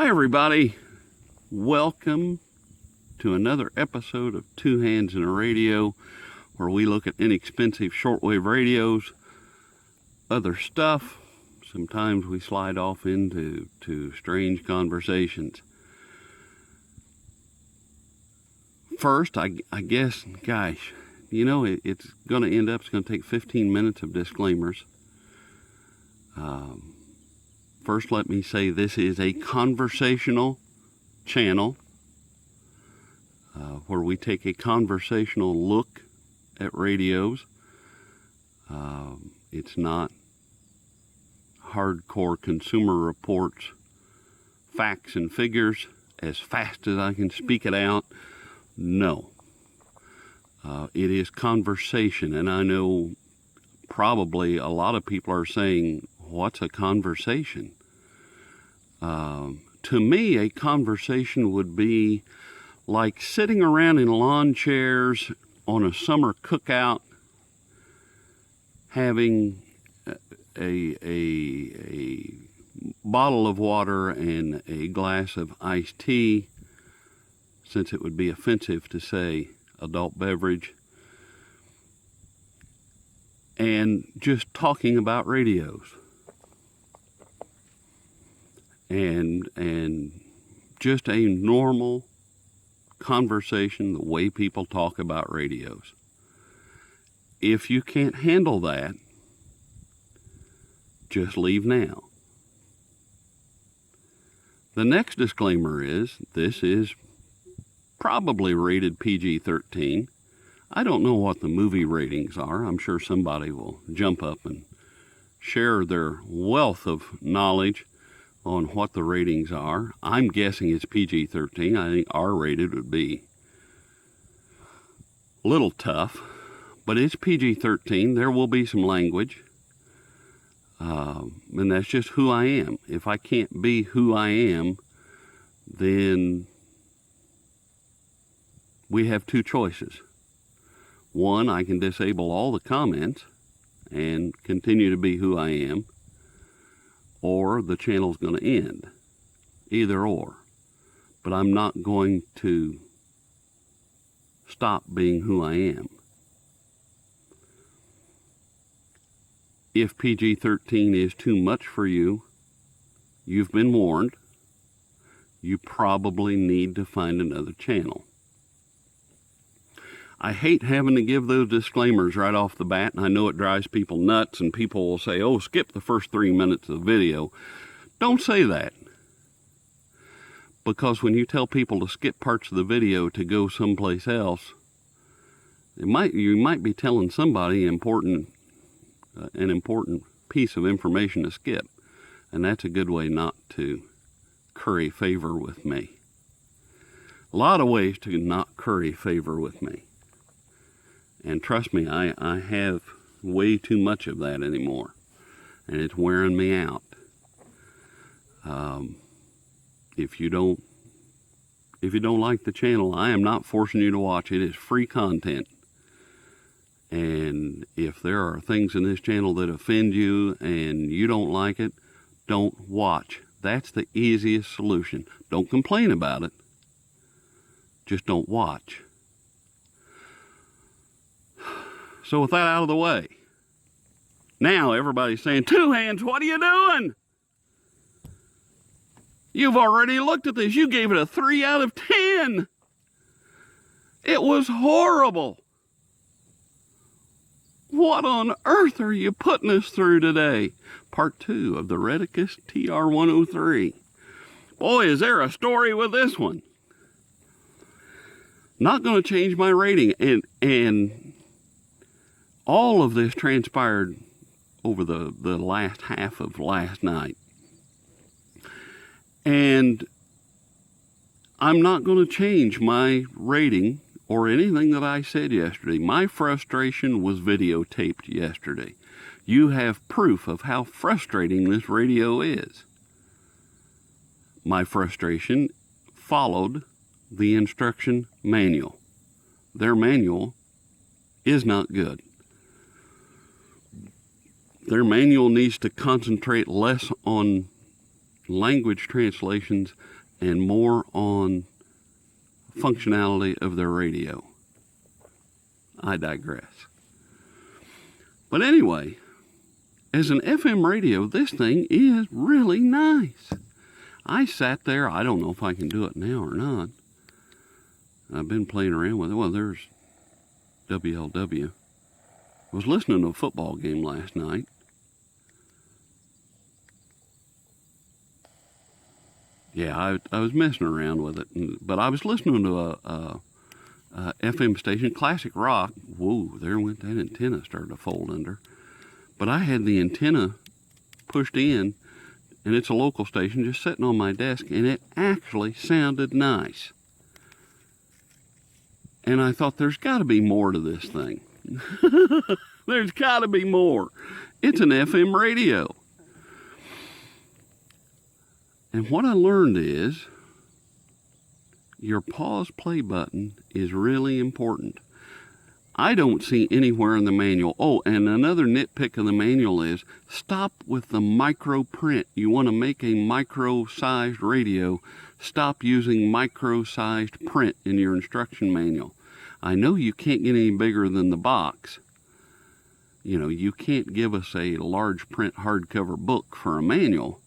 Hi everybody, welcome to another episode of Two Hands in a Radio, where we look at inexpensive shortwave radios, other stuff. Sometimes we slide off into strange conversations. First, I guess, gosh, you know, it's going to end up, it's going to take 15 minutes of disclaimers. First, let me say this is a conversational channel where we take a conversational look at radios. It's not hardcore Consumer Reports, facts and figures as fast as I can speak it out. No. It is conversation, and I know probably a lot of people are saying, what's a conversation? To me, a conversation would be like sitting around in lawn chairs on a summer cookout, having a bottle of water and a glass of iced tea, since it would be offensive to say adult beverage, and just talking about radios. And just a normal conversation, the way people talk about radios. If you can't handle that, just leave now. The next disclaimer is, this is probably rated PG-13. I don't know what the movie ratings are. I'm sure somebody will jump up and share their wealth of knowledge on what the ratings are. I'm guessing it's PG-13. I think R-rated would be a little tough, but it's PG-13. There will be some language, and that's just who I am. If I can't be who I am, then we have two choices. One, I can disable all the comments and continue to be who I am, or the channel's going to end. Either or. But I'm not going to stop being who I am. If PG-13 is too much for you, you've been warned. You probably need to find another channel. I hate having to give those disclaimers right off the bat, and I know it drives people nuts, and people will say, oh, skip the first 3 minutes of the video. Don't say that. Because when you tell people to skip parts of the video to go someplace else, you might be telling somebody an important piece of information to skip. And that's a good way not to curry favor with me. A lot of ways to not curry favor with me. And trust me, I have way too much of that anymore. And it's wearing me out. If you don't like the channel, I am not forcing you to watch. It is free content. And if there are things in this channel that offend you and you don't like it, don't watch. That's the easiest solution. Don't complain about it. Just don't watch. So with that out of the way, now everybody's saying, Two Hands, what are you doing? You've already looked at this. You gave it a 3 out of 10. It was horrible. What on earth are you putting us through today? Part 2 of the Retekess TR-103. Boy, is there a story with this one. Not going to change my rating. And all of this transpired over the last half of last night. And I'm not going to change my rating or anything that I said yesterday. My frustration was videotaped yesterday. You have proof of how frustrating this radio is. My frustration followed the instruction manual. Their manual is not good. Their manual needs to concentrate less on language translations and more on functionality of their radio. I digress. But anyway, as an FM radio, this thing is really nice. I sat there, I don't know if I can do it now or not. I've been playing around with it. Well, there's WLW. I was listening to a football game last night. Yeah, I was messing around with it, but I was listening to a FM station, Classic Rock. Whoa, there went that antenna started to fold under. But I had the antenna pushed in, and it's a local station just sitting on my desk, and it actually sounded nice. And I thought, there's got to be more to this thing. There's got to be more. It's an FM radio. And what I learned is your pause play button is really important. I don't see anywhere in the manual. Oh, and another nitpick of the manual is stop with the micro print. You want to make a micro-sized radio. Stop using micro-sized print in your instruction manual. I know you can't get any bigger than the box. You know, you can't give us a large print hardcover book for a manual.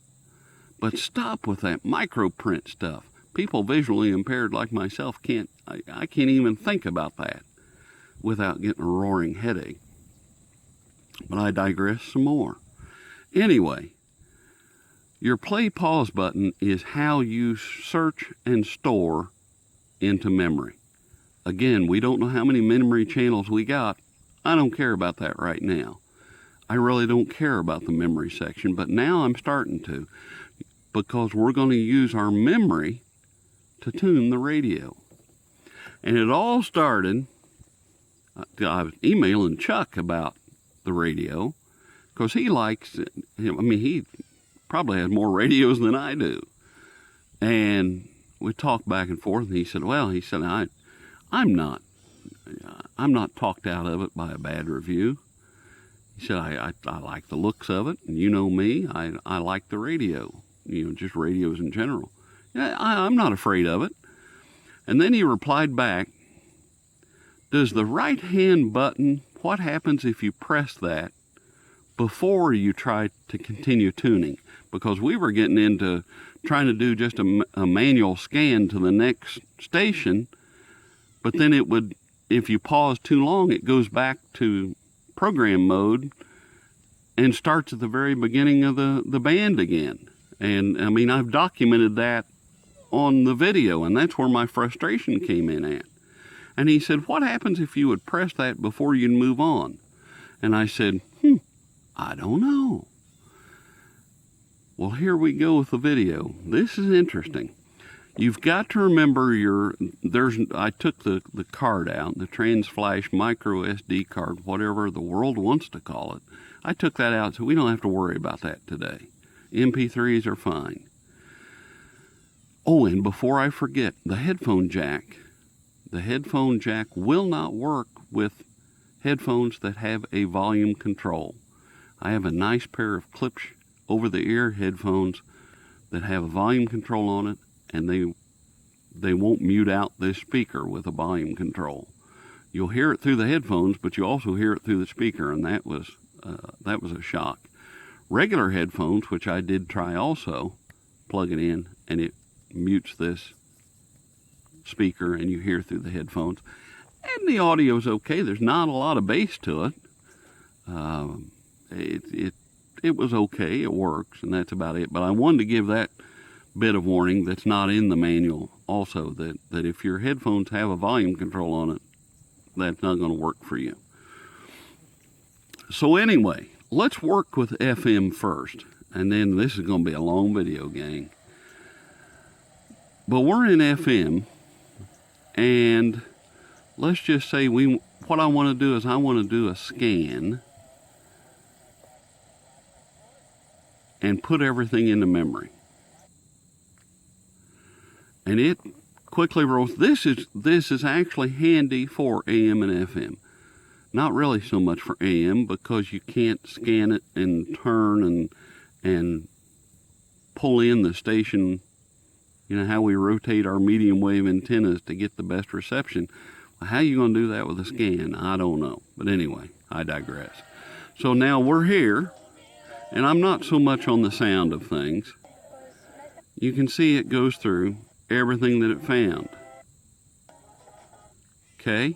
But stop with that micro print stuff. People visually impaired like myself I can't even think about that without getting a roaring headache. But I digress some more. Anyway, your play pause button is how you search and store into memory. Again, we don't know how many memory channels we got. I don't care about that right now. I really don't care about the memory section, but now I'm starting to, because we're going to use our memory to tune the radio. And it all started, I was emailing Chuck about the radio, because he likes it. I mean, he probably has more radios than I do. And we talked back and forth, and he said, I'm not talked out of it by a bad review. He said, I like the looks of it, and you know me, I like the radio, just radios in general. Yeah, I'm not afraid of it. And then he replied back, does the right-hand button, what happens if you press that before you try to continue tuning? Because we were getting into trying to do just a manual scan to the next station, but then it would, if you pause too long, it goes back to program mode and starts at the very beginning of the band again. And I mean, I've documented that on the video, and that's where my frustration came in at. And he said, what happens if you would press that before you move on? And I said, I don't know. Well, here we go with the video. This is interesting. You've got to remember I took the card out, the Transflash micro SD card, whatever the world wants to call it. I took that out, so we don't have to worry about that today. MP3s are fine. Oh, and before I forget, the headphone jack. The headphone jack will not work with headphones that have a volume control. I have a nice pair of clips over-the-ear headphones that have a volume control on it, and they won't mute out this speaker with a volume control. You'll hear it through the headphones, but you also hear it through the speaker, and that was a shock. Regular headphones, which I did try also, plug it in, and it mutes this speaker, and you hear through the headphones. And the audio's okay. There's not a lot of bass to it. It was okay. It works, and that's about it. But I wanted to give that bit of warning that's not in the manual also, that if your headphones have a volume control on it, that's not going to work for you. So anyway, let's work with FM first, and then this is going to be a long video, gang. But we're in FM, and let's just say what I want to do is I want to do a scan and put everything into memory. And it quickly rolls. This is actually handy for AM and FM. Not really so much for AM, because you can't scan it and turn and pull in the station, you know, how we rotate our medium wave antennas to get the best reception. Well, how are you going to do that with a scan? I don't know. But anyway, I digress. So now we're here, and I'm not so much on the sound of things. You can see it goes through everything that it found. Okay?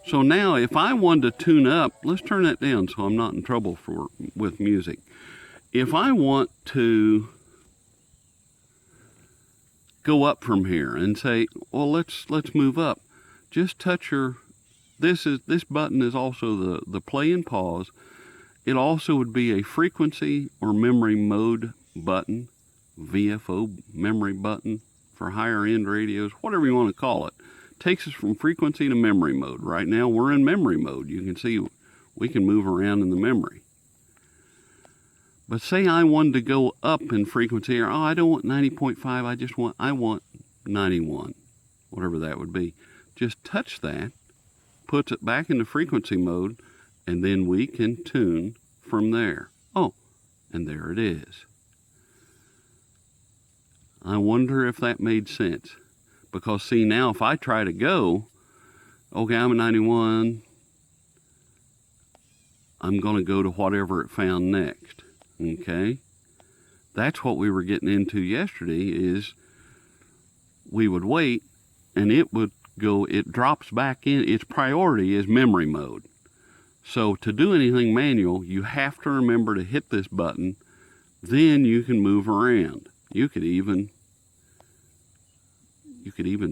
So now if I wanted to tune up, let's turn that down so I'm not in trouble with music. If I want to go up from here and say, well, let's move up, just touch this button is also the play and pause. It also would be a frequency or memory mode button, VFO memory button for higher end radios, whatever you want to call it. Takes us from frequency to memory mode. Right now we're in memory mode. You can see we can move around in the memory. But say I wanted to go up in frequency, or I don't want 90.5, I want 91, whatever that would be. Just touch that, puts it back into frequency mode, and then we can tune from there. Oh, and there it is. I wonder if that made sense. Because see, now if I try to go, okay, I'm at 91, I'm going to go to whatever it found next. Okay? That's what we were getting into yesterday, is we would wait and it would go, it drops back in. Its priority is memory mode. So to do anything manual, you have to remember to hit this button, then you can move around. You could even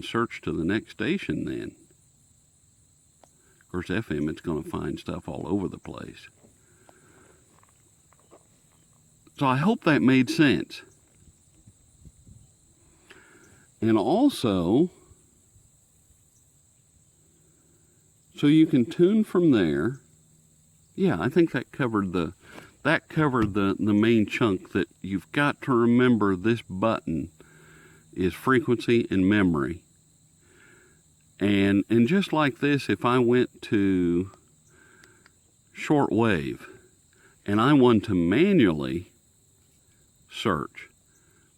search to the next station then. Of course, FM, it's going to find stuff all over the place. So I hope that made sense. And also, so you can tune from there. Yeah, I think that covered the main chunk, that you've got to remember this button is frequency and memory. And just like this, if I went to shortwave and I wanted to manually search,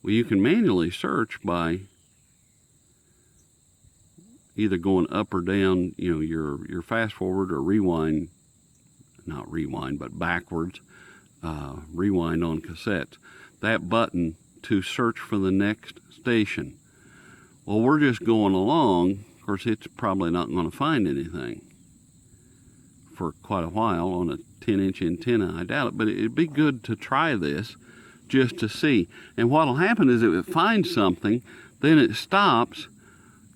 well, you can manually search by either going up or down, you know, your fast forward or rewind, not rewind, but backwards, rewind on cassettes. That button to search for the next station. Well, we're just going along. Of course, it's probably not going to find anything for quite a while on a 10-inch antenna. I doubt it, but it'd be good to try this just to see. And what'll happen is if it finds something, then it stops.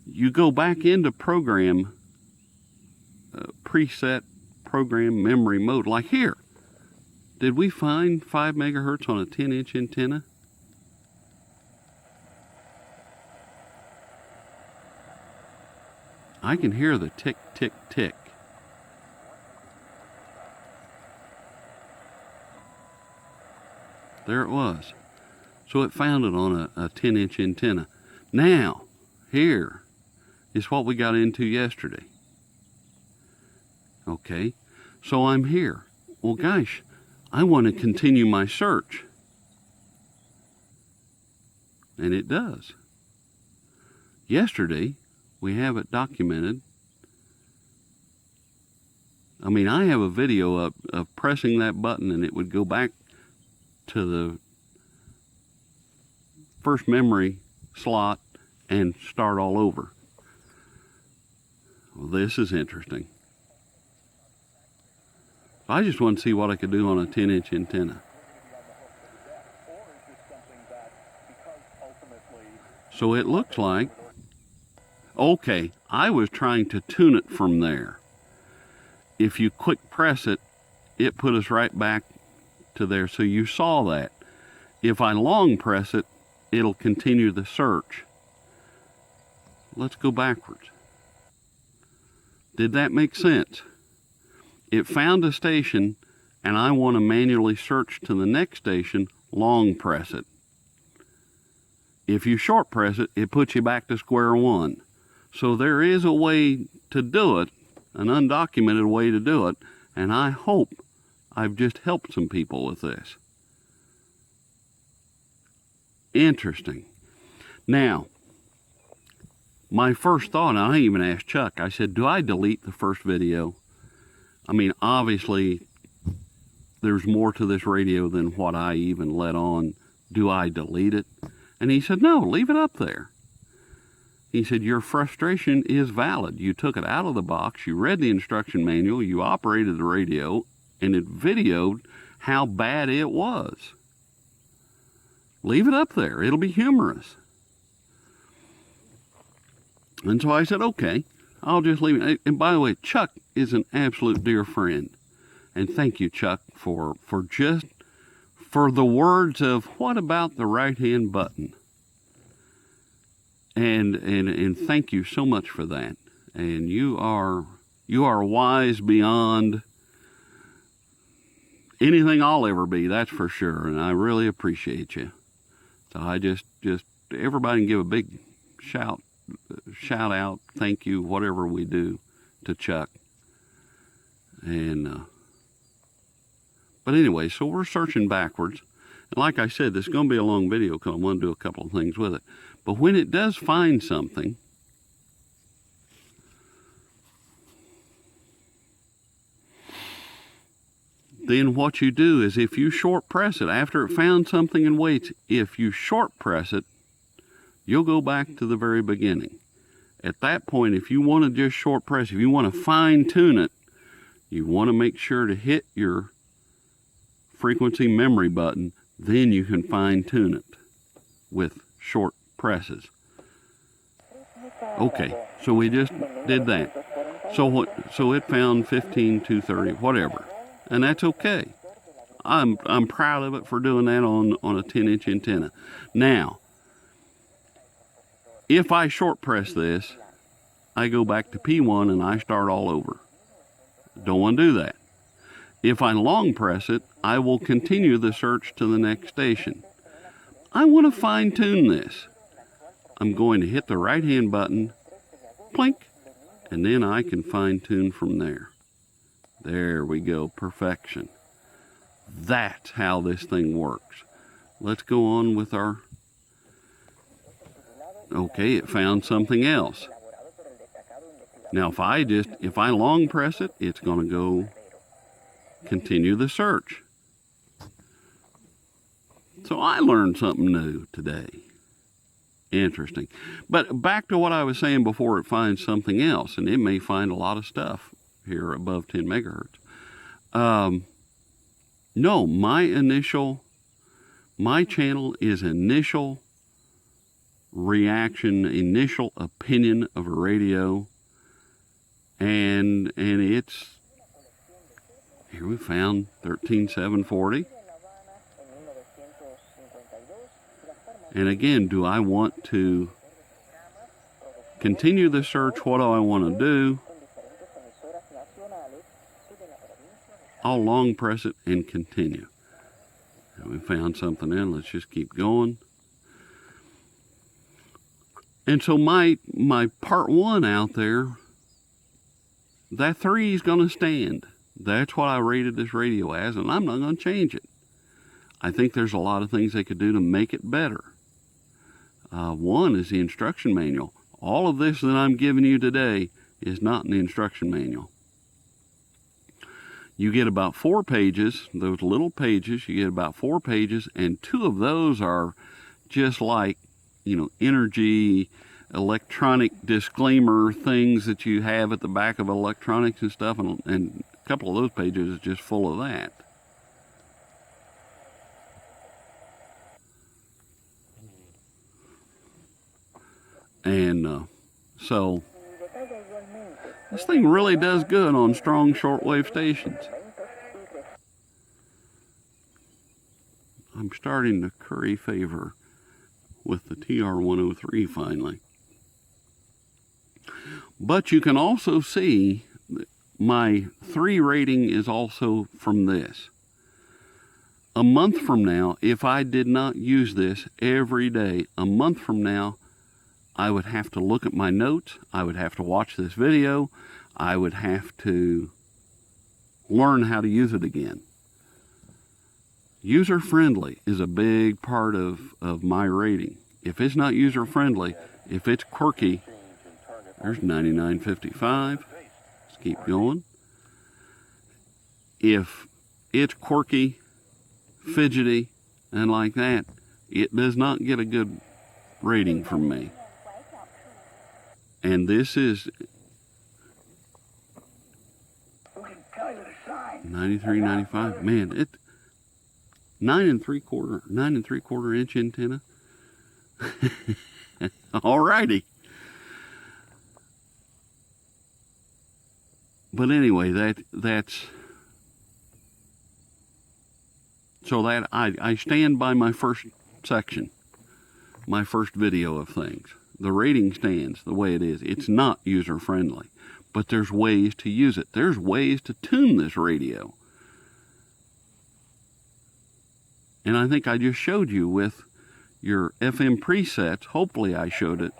You go back into program, preset program memory mode. Like here, did we find 5 megahertz on a 10-inch antenna? I can hear the tick, tick, tick. There it was. So it found it on a 10-inch antenna. Now, here is what we got into yesterday. Okay, so I'm here. Well, gosh, I want to continue my search. And it does. Yesterday, we have it documented. I mean, I have a video of pressing that button and it would go back to the first memory slot and start all over. Well, this is interesting. I just want to see what I could do on a 10-inch antenna. So it looks like, okay, I was trying to tune it from there. If you quick press it, it put us right back to there. So you saw that. If I long press it, it'll continue the search. Let's go backwards. Did that make sense? It found a station and I want to manually search to the next station, long press it. If you short press it, it puts you back to square one. So there is a way to do it, an undocumented way to do it, and I hope I've just helped some people with this. Interesting. Now, my first thought, and I even asked Chuck, I said, do I delete the first video? I mean, obviously, there's more to this radio than what I even let on. Do I delete it? And he said, no, leave it up there. He said, your frustration is valid. You took it out of the box, you read the instruction manual, you operated the radio, and it videoed how bad it was. Leave it up there. It'll be humorous. And so I said, okay, I'll just leave it. And by the way, Chuck is an absolute dear friend. And thank you, Chuck, for the words of, what about the right-hand button? And thank you so much for that. And you are wise beyond anything I'll ever be, that's for sure. And I really appreciate you. So I just everybody can give a big shout out, thank you, whatever we do to Chuck. And but anyway, so we're searching backwards. And like I said, this is going to be a long video because I want to do a couple of things with it. But when it does find something, then what you do is, if you short press it, after it found something and waits, if you short press it, you'll go back to the very beginning. At that point, if you want to just short press, if you want to fine tune it, you want to make sure to hit your frequency memory button, then you can fine tune it with short presses. Okay, so we just did that. So it found 15,230, whatever. And that's okay. I'm proud of it for doing that on a 10-inch antenna. Now, if I short press this, I go back to P1 and I start all over. Don't want to do that. If I long press it, I will continue the search to the next station. I want to fine tune this. I'm going to hit the right hand button, plink, and then I can fine tune from there. There we go, perfection. That's how this thing works. Let's go on with our... Okay, it found something else. Now if I long press it, it's going to go continue the search. So I learned something new today. Interesting. But back to what I was saying before, it finds something else, and it may find a lot of stuff here above 10 megahertz. No, my channel is initial reaction, initial opinion of a radio, and it's, here we found 13,740. And again, do I want to continue the search? What do I want to do? I'll long press it and continue. And we found something in. Let's just keep going. And so my part one out there, that 3 is going to stand. That's what I rated this radio as, and I'm not going to change it. I think there's a lot of things they could do to make it better. One is the instruction manual. All of this that I'm giving you today is not in the instruction manual. You get about 4 pages, those little pages, you get about 4 pages, and 2 of those are just like, energy, electronic disclaimer things that you have at the back of electronics and stuff, and a couple of those pages is just full of that. And so this thing really does good on strong shortwave stations. I'm starting to curry favor with the TR-103 finally. But you can also see my 3 rating is also from this. A month from now, if I did not use this every day, a month from now, I would have to look at my notes, I would have to watch this video, I would have to learn how to use it again. User-friendly is a big part of my rating. If it's not user-friendly, if it's quirky, there's 99.55. Let's keep going. If it's quirky, fidgety, and like that, it does not get a good rating from me. And this is 93.95. Man, it 9 3/4 inch antenna. Alrighty. But anyway, that's so that I stand by my first section, my first video of things. The rating stands the way it is. It's not user friendly, but there's ways to use it. There's ways to tune this radio. And I think I just showed you with your FM presets. Hopefully I showed it.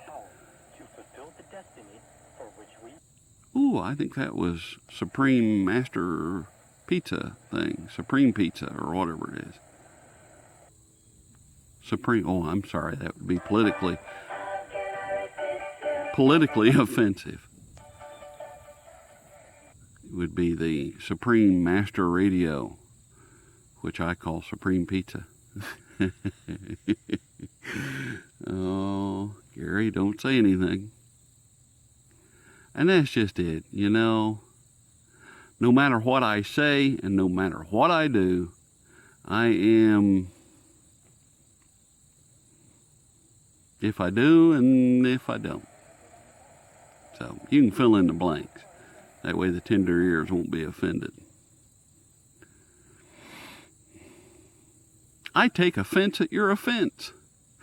Ooh, I think that was Supreme Master Pizza thing. Supreme Pizza or whatever it is. Supreme, oh, I'm sorry, that would be politically offensive. It would be the Supreme Master Radio, which I call Supreme Pizza. Oh, Gary, don't say anything. And that's just it, you know. No matter what I say and no matter what I do, I am, if I do and if I don't. So you can fill in the blanks. That way the tender ears won't be offended. I take offense at your offense.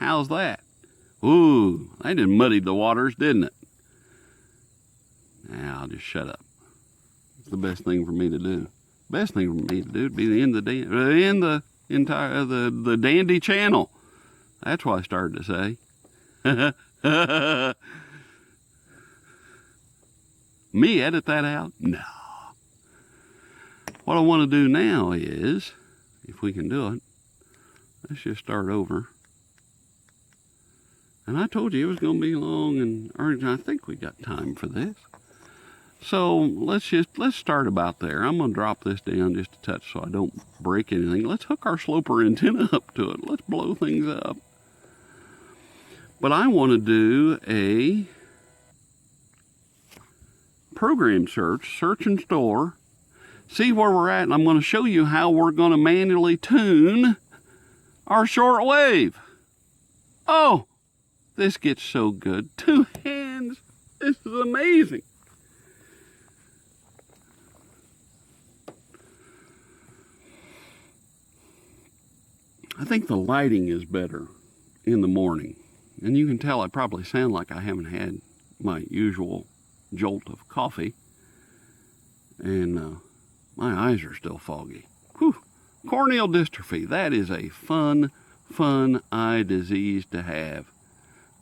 How's that? Ooh, that just muddied the waters, didn't it? Now I'll just shut up. It's the best thing for me to do. Best thing for me to do would be the end of the entire the dandy channel. That's what I started to say. Me edit that out? No. What I want to do now is, if we can do it, let's just start over. And I told you it was going to be long and urgent. I think we got time for this. So let's start about there. I'm going to drop this down just a touch so I don't break anything. Let's hook our sloper antenna up to it. Let's blow things up. But I want to do a program search and store, see where we're at, and I'm going to show you how we're going to manually tune our shortwave. Oh, this gets so good. 2 hands. This is amazing. I think the lighting is better in the morning. And you can tell I probably sound like I haven't had my usual jolt of coffee. And my eyes are still foggy. Whew. Corneal dystrophy. That is a fun eye disease to have.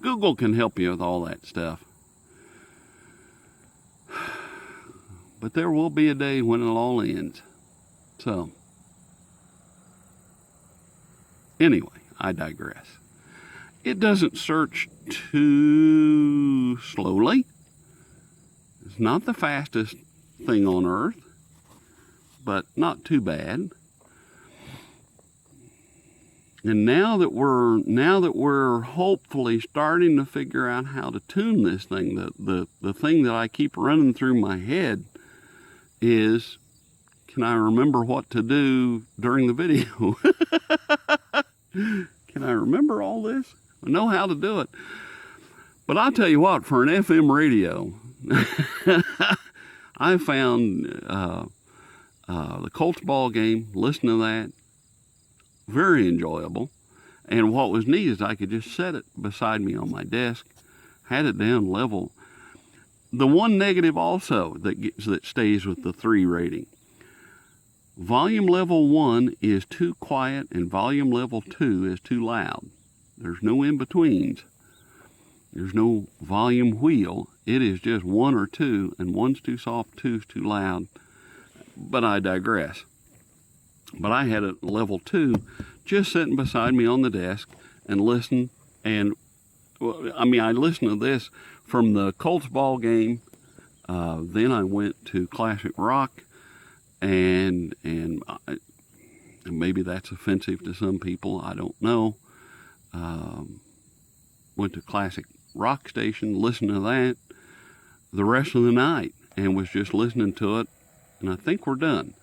Google can help you with all that stuff. But there will be a day when it all ends. So, anyway, I digress. It doesn't search too slowly. It's not the fastest thing on earth, but not too bad. And now that we're hopefully starting to figure out how to tune this thing, the thing that I keep running through my head is, can I remember what to do during the video? Can I remember all this? I know how to do it. But I'll tell you what, for an FM radio, I found the Colts ball game, listen to that, very enjoyable. And what was neat is I could just set it beside me on my desk, had it down level. The one negative also that stays with the 3 rating. Volume level 1 is too quiet and volume level 2 is too loud. There's no in-betweens. There's no volume wheel. It is just 1 or 2, and 1's too soft, 2's too loud. But I digress. But I had a level 2 just sitting beside me on the desk and listened. And I mean, I listened to this from the Colts ball game. Then I went to classic rock, and maybe that's offensive to some people. I don't know. Went to classic rock station, listened to that the rest of the night, and was just listening to it. And I think we're done.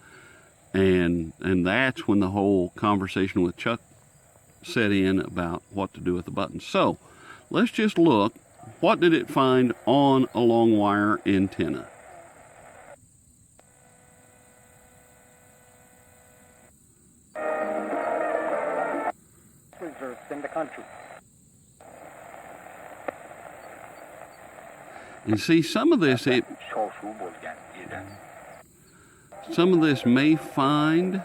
And that's when the whole conversation with Chuck set in about what to do with the buttons. So let's just look. What did it find on a long wire antenna? Reserves in the country. And see, some of this may find.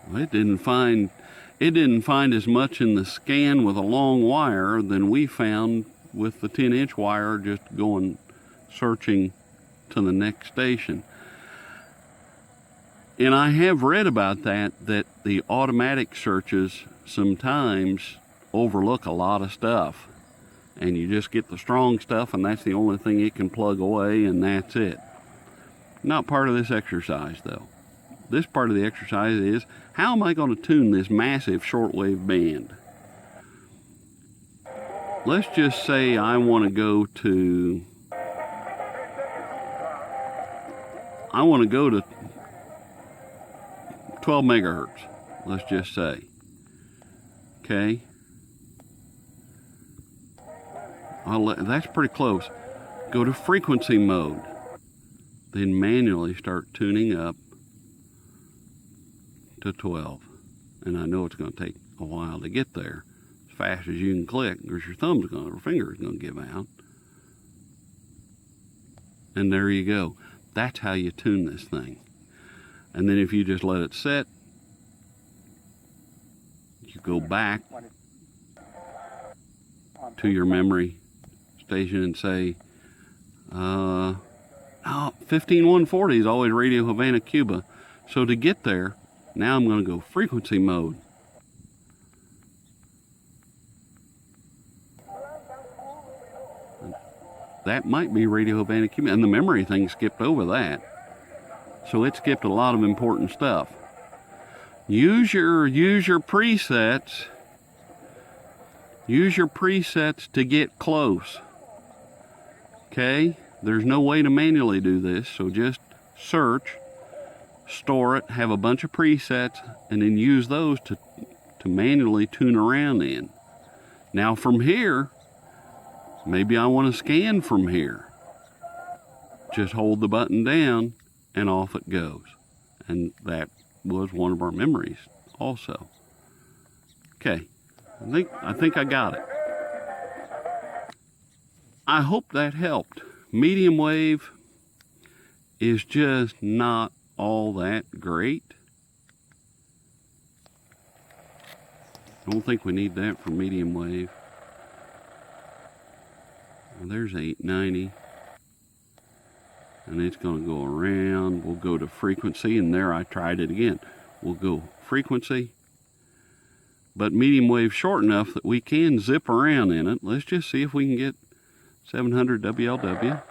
Well, it didn't find as much in the scan with a long wire than we found with the 10-inch wire just going searching to the next station. And I have read about that the automatic searches sometimes overlook a lot of stuff. And you just get the strong stuff, and that's the only thing it can plug away, and that's it. Not part of this exercise, though. This part of the exercise is, how am I going to tune this massive shortwave band? Let's just say I want to go to 12 megahertz, let's just say. Okay. That's pretty close. Go to frequency mode. Then manually start tuning up to 12. And I know it's going to take a while to get there. As fast as you can click, because your finger's going to give out. And there you go. That's how you tune this thing. And then if you just let it set, you go back to your memory station and say, 15140 is always Radio Havana, Cuba. So to get there, now I'm going to go frequency mode. That might be Radio Havana, Cuba, and the memory thing skipped over that. So it skipped a lot of important stuff. Use your presets. Use your presets to get close. Okay? There's no way to manually do this, so just search, store it, have a bunch of presets, and then use those to manually tune around in. Now from here, maybe I want to scan from here. Just hold the button down and off it goes. And that was one of our memories also. Okay, I think I got it. I hope that helped. Medium wave is just not all that great. I don't think we need that for medium wave. Well, there's 890. And it's going to go around. We'll go to frequency, and there I tried it again. We'll go frequency, but medium wave short enough that we can zip around in it. Let's just see if we can get 700 WLW.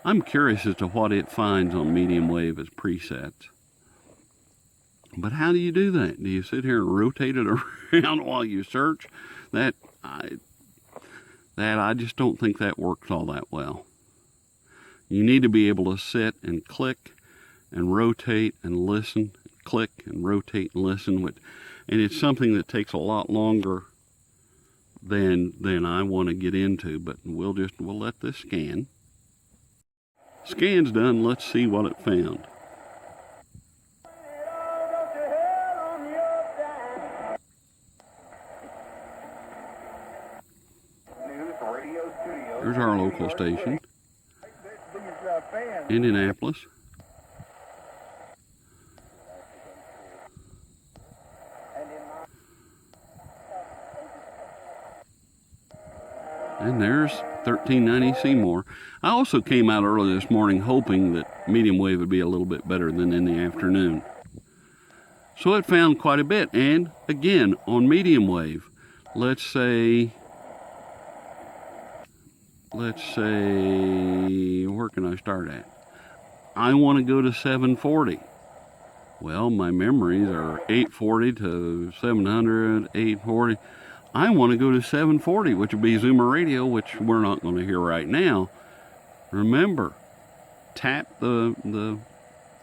I'm curious as to what it finds on medium wave as presets. But how do you do that? Do you sit here and rotate it around while you search? I just don't think that works all that well. You need to be able to sit and click and rotate and listen, click and rotate and listen. And it's something that takes a lot longer than I want to get into, but we'll let this scan. Scan's done. Let's see what it found. There's our local station, Indianapolis. And And there's 1390 Seymour. I also came out early this morning hoping that medium wave would be a little bit better than in the afternoon. So it found quite a bit. And again, on medium wave, let's say, where can I start at? I want to go to 740. Well, my memories are 840 to 700, 840. I want to go to 740, which would be Zoomer Radio, which we're not going to hear right now. Remember, tap the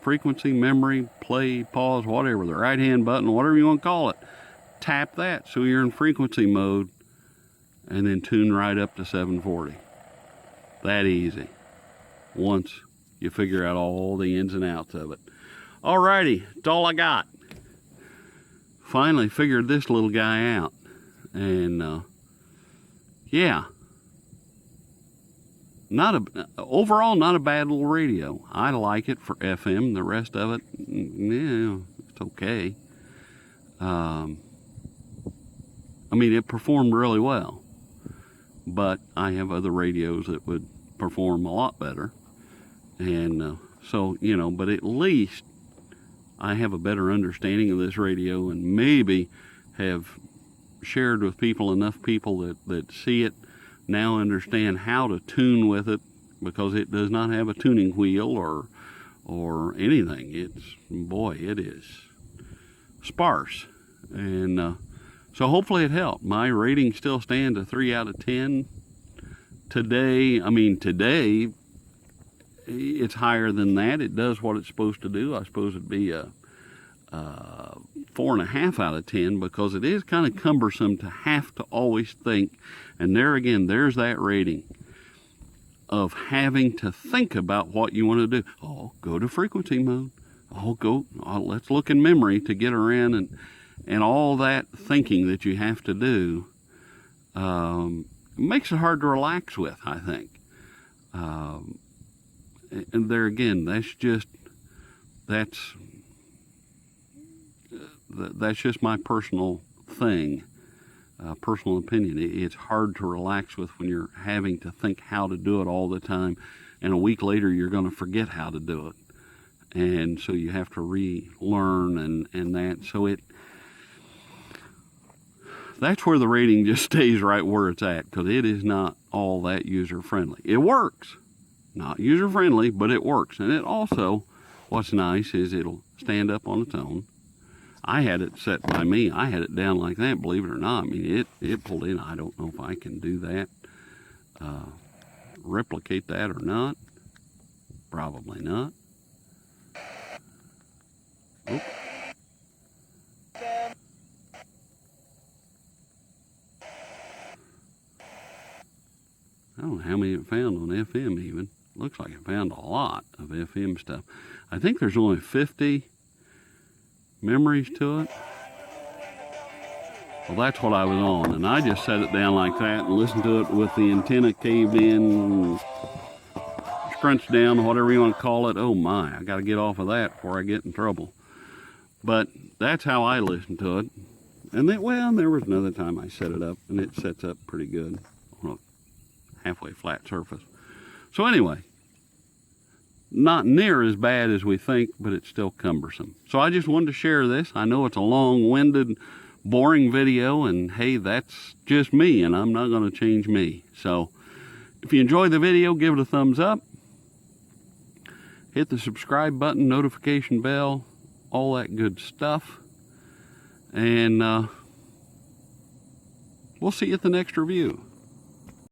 frequency, memory, play, pause, whatever, the right-hand button, whatever you want to call it. Tap that so you're in frequency mode, and then tune right up to 740. That easy. Once you figure out all the ins and outs of it. Alrighty, that's all I got. Finally figured this little guy out. And yeah, overall not a bad little radio. I like it for FM. The rest of it, yeah, it's okay. I mean, it performed really well, but I have other radios that would perform a lot better. And so, you know, but at least I have a better understanding of this radio, and maybe have shared with people, enough people that see it now understand how to tune with it, because it does not have a tuning wheel or anything. It's, boy, it is sparse. And so hopefully it helped. My rating still stands a 3 out of 10. Today it's higher than that. It does what it's supposed to do. I suppose it'd be a 4.5 out of 10, because it is kind of cumbersome to have to always think. And there again, there's that rating of having to think about what you want to do. Oh, go to frequency mode. Let's look in memory to get around, and all that thinking that you have to do makes it hard to relax with, I think. And there again, that's just my personal thing, personal opinion. It's hard to relax with when you're having to think how to do it all the time, and a week later you're going to forget how to do it, and so you have to relearn and that. So that's where the rating just stays right where it's at, because it is not all that user-friendly. It works. Not user-friendly, but it works. And it also, what's nice is it'll stand up on its own. I had it set by me. I had it down like that, believe it or not. I mean, it pulled in. I don't know if I can do that, replicate that or not. Probably not. Oop. I don't know how many it found on FM even. Looks like it found a lot of FM stuff. I think there's only 50 memories to it. Well, that's what I was on, and I just set it down like that and listened to it with the antenna caved in, scrunched down, whatever you want to call it. Oh my, I got to get off of that before I get in trouble. But that's how I listened to it. And then, well, there was another time I set it up, and it sets up pretty good on a halfway flat surface. So anyway, not near as bad as we think, but it's still cumbersome. So I just wanted to share this. I know it's a long-winded, boring video, and hey, that's just me, and I'm not going to change me. So if you enjoyed the video, give it a thumbs up. Hit the subscribe button, notification bell, all that good stuff. And we'll see you at the next review.